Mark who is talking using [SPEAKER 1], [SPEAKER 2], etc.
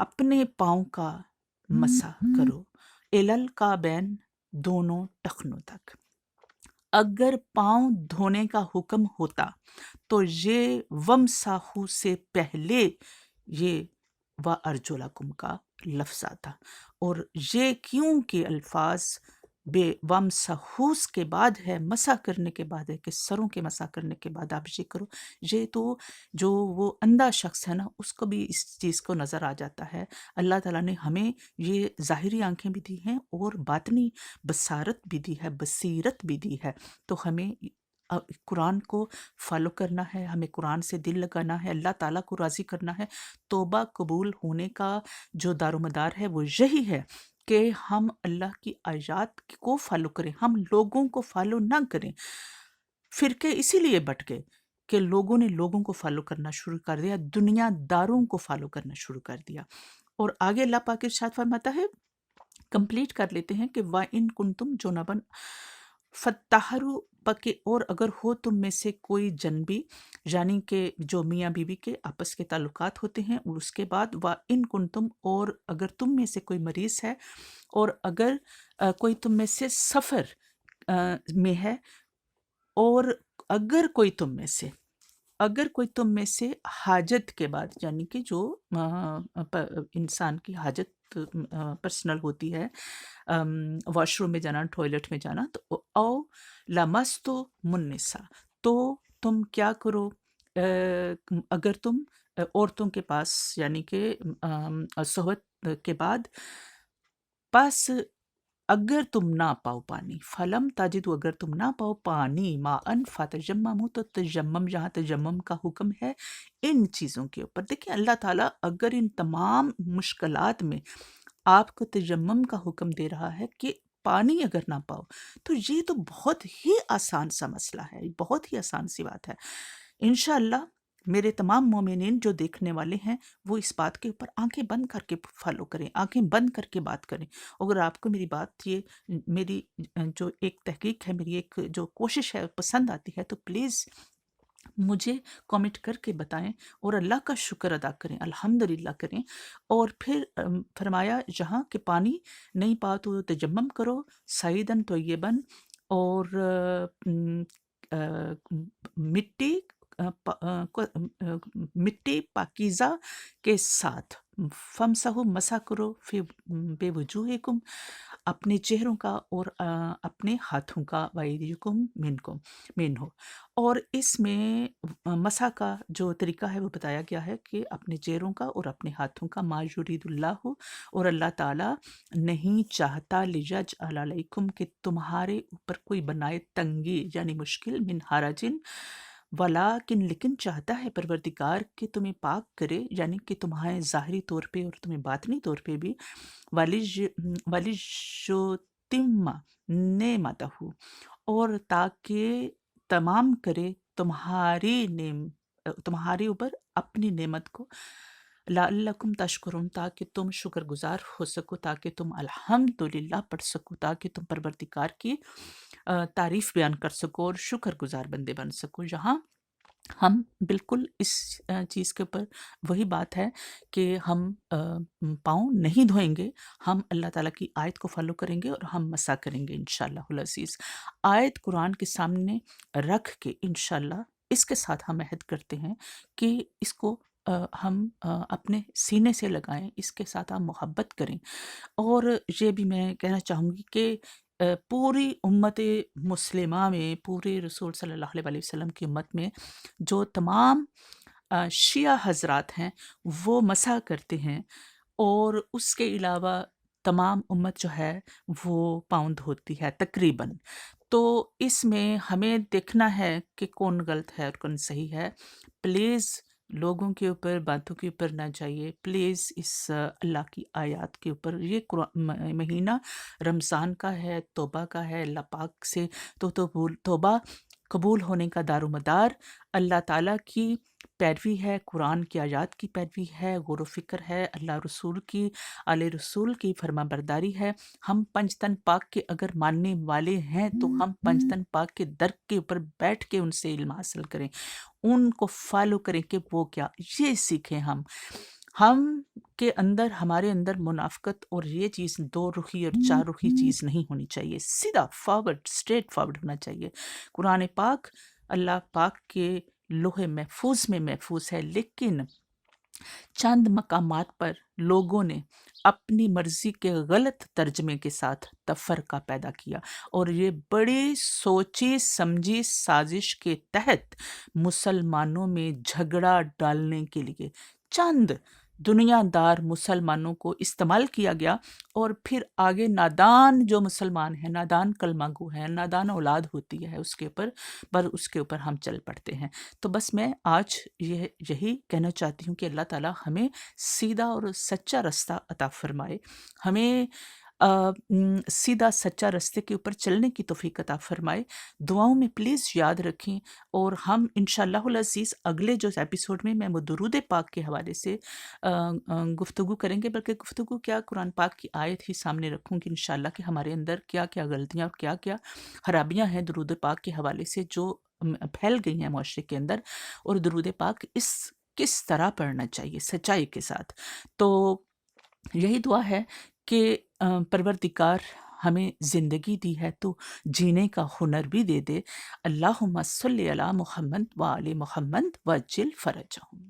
[SPEAKER 1] اپنے پاؤں کا مسح کرو، الل کا بین، دونوں ٹخنوں تک۔ اگر پاؤں دھونے کا حکم ہوتا تو یہ ومساحو سے پہلے یہ و ارجلکم کا لفظ آتا، اور یہ کیوں کہ الفاظ بے ومسحوس کے بعد ہے، مسح کرنے کے بعد ہے، کہ سروں کے مسح کرنے کے بعد آپ یہ کرو، یہ تو جو وہ اندھا شخص ہے نا اس کو بھی اس چیز کو نظر آ جاتا ہے۔ اللہ تعالیٰ نے ہمیں یہ ظاہری آنکھیں بھی دی ہیں اور باطنی بصارت بھی دی ہے، بصیرت بھی دی ہے، تو ہمیں قرآن کو فالو کرنا ہے، ہمیں قرآن سے دل لگانا ہے، اللہ تعالیٰ کو راضی کرنا ہے۔ توبہ قبول ہونے کا جو دار و مدار ہے وہ یہی ہے کہ ہم اللہ کی آیات کو فالو کریں، ہم لوگوں کو فالو نہ کریں۔ فرقے اسی لیے بٹ گئے کہ لوگوں نے لوگوں کو فالو کرنا شروع کر دیا، دنیا داروں کو فالو کرنا شروع کر دیا۔ اور آگے اللہ پاک ارشاد فرماتا ہے، کمپلیٹ کر لیتے ہیں کہ وَإِن كُنتُمْ جُنُبًا فَطَّهَّرُوا، پکے اور اگر ہو تم میں سے کوئی جنبی، یعنی کہ جو میاں بیوی کے آپس کے تعلقات ہوتے ہیں، اور اس کے بعد وَإِن كُنتُمْ، اور اگر تم میں سے کوئی مریض ہے، اور اگر کوئی تم میں سے سفر میں ہے، اور اگر کوئی تم میں سے حاجت کے بعد، یعنی کہ جو انسان کی حاجت پرسنل ہوتی ہے، واش روم میں جانا، ٹوائلٹ میں جانا، تو او لمستو النساء، تو تم کیا کرو، اگر تم عورتوں کے پاس، یعنی کہ صحبت کے بعد، پس اگر تم نہ پاؤ پانی، فلم تجدو، اگر تم نہ پاؤ پانی، ماءً فتیمموا، تو تیمم، یہاں تیمم کا حکم ہے ان چیزوں کے اوپر۔ دیکھیں اللہ تعالیٰ اگر ان تمام مشکلات میں آپ کو تیمم کا حکم دے رہا ہے کہ پانی اگر نہ پاؤ، تو یہ تو بہت ہی آسان سا مسئلہ ہے، بہت ہی آسان سی بات ہے۔ انشاءاللہ میرے تمام مومنین جو دیکھنے والے ہیں وہ اس بات کے اوپر آنکھیں بند کر کے فالو کریں، آنکھیں بند کر کے بات کریں۔ اگر آپ کو میری بات، یہ میری جو ایک تحقیق ہے، میری ایک جو کوشش ہے پسند آتی ہے، تو پلیز مجھے کامنٹ کر کے بتائیں اور اللہ کا شکر ادا کریں، الحمدللہ کریں۔ اور پھر فرمایا جہاں کہ پانی نہیں پاؤ تو تیمم کرو سعیداً طیباً، اور مٹی مٹی پاکیزہ کے ساتھ، فمسحوا، مسح کرو، فی بے وجوہکم، اپنے چہروں کا اور اپنے ہاتھوں کا، وَأَيْدِيكُمْ مِنْهُ، اور اس میں مسح کا جو طریقہ ہے وہ بتایا گیا ہے کہ اپنے چہروں کا اور اپنے ہاتھوں کا، ما یرید اللہ، اور اللہ تعالیٰ نہیں چاہتا، لیجعل علیکم، کہ تمہارے اوپر کوئی بنائے تنگی یعنی مشکل، من حرجن، ولیکن، لیکن چاہتا ہے پروردگار کہ تمہیں پاک کرے، یعنی کہ تمہارے ظاہری طور پہ اور تمہیں باطنی طور پہ بھی، وَلِيُتِمَّ نِعْمَتَهُ، اور تاکہ تمام کرے تمہارے اوپر اپنی نعمت کو، لعلکم تشکرون، تاکہ تم شکر گزار ہو سکو، تاکہ تم الحمدللہ پڑھ سکو، تاکہ تم پروردگار کی تعریف بیان کر سکو اور شکر گزار بندے بن سکو۔ یہاں ہم بالکل اس چیز کے اوپر وہی بات ہے کہ ہم پاؤں نہیں دھوئیں گے، ہم اللہ تعالیٰ کی آیت کو فالو کریں گے اور ہم مسح کریں گے انشاءاللہ العزیز۔ آیت قرآن کے سامنے رکھ کے انشاءاللہ اس کے ساتھ ہم عہد کرتے ہیں کہ اس کو ہم اپنے سینے سے لگائیں، اس کے ساتھ ہم محبت کریں۔ اور یہ بھی میں کہنا چاہوں گی کہ پوری امت مسلمہ میں، پورے رسول صلی اللہ علیہ وسلم کی امت میں جو تمام شیعہ حضرات ہیں وہ مسح کرتے ہیں، اور اس کے علاوہ تمام امت جو ہے وہ پاؤں دھوتی ہے تقریباً۔ تو اس میں ہمیں دیکھنا ہے کہ کون غلط ہے اور کون صحیح ہے۔ پلیز لوگوں کے اوپر، باتوں کے اوپر نہ جائیے، پلیز اس اللہ کی آیات کے اوپر۔ یہ مہینہ رمضان کا ہے، توبہ کا ہے، اللہ پاک سے توبہ قبول ہونے کا دار و مدار اللہ تعالیٰ کی پیروی ہے، قرآن کی آیات کی پیروی ہے، غور و فکر ہے، اللہ رسول کی، آل رسول کی فرما برداری ہے۔ ہم پنجتن پاک کے اگر ماننے والے ہیں تو ہم پنجتن پاک کے در کے اوپر بیٹھ کے ان سے علم حاصل کریں، ان کو فالو کریں کہ وہ کیا، یہ سیکھیں۔ ہم کے اندر ہمارے اندر منافقت اور یہ چیز دو رخی اور چار رخی چیز نہیں ہونی چاہیے، سیدھا فارورڈ اسٹریٹ فارورڈ ہونا چاہیے۔ قرآن پاک اللہ پاک کے لوح محفوظ میں محفوظ ہے، لیکن چند مقامات پر لوگوں نے اپنی مرضی کے غلط ترجمے کے ساتھ تفرقہ پیدا کیا، اور یہ بڑی سوچی سمجھی سازش کے تحت مسلمانوں میں جھگڑا ڈالنے کے لیے چند دنیا دار مسلمانوں کو استعمال کیا گیا، اور پھر آگے نادان جو مسلمان ہیں، نادان کلمہ گو ہیں، نادان اولاد ہوتی ہے اس کے اوپر ہم چل پڑتے ہیں۔ تو بس میں آج یہی کہنا چاہتی ہوں کہ اللہ تعالیٰ ہمیں سیدھا اور سچا رستہ عطا فرمائے، ہمیں سیدھا سچا رستے کے اوپر چلنے کی توفیق عطا فرمائے۔ دعاؤں میں پلیز یاد رکھیں، اور ہم انشاءاللہ العزیز اگلے جو ایپیسوڈ میں وہ درود پاک کے حوالے سے گفتگو کریں گے، بلکہ گفتگو کیا، قرآن پاک کی آیت ہی سامنے رکھوں گی انشاءاللہ کہ ہمارے اندر کیا کیا غلطیاں اور کیا کیا خرابیاں ہیں درود پاک کے حوالے سے جو پھیل گئی ہیں معاشرے کے اندر، اور درود پاک کس طرح پڑھنا چاہیے سچائی کے ساتھ۔ تو یہی دعا ہے کہ پروردگار ہمیں زندگی دی ہے تو جینے کا ہنر بھی دے دے۔ اللہم صلی علی محمد و آل محمد وعجل فرجہم۔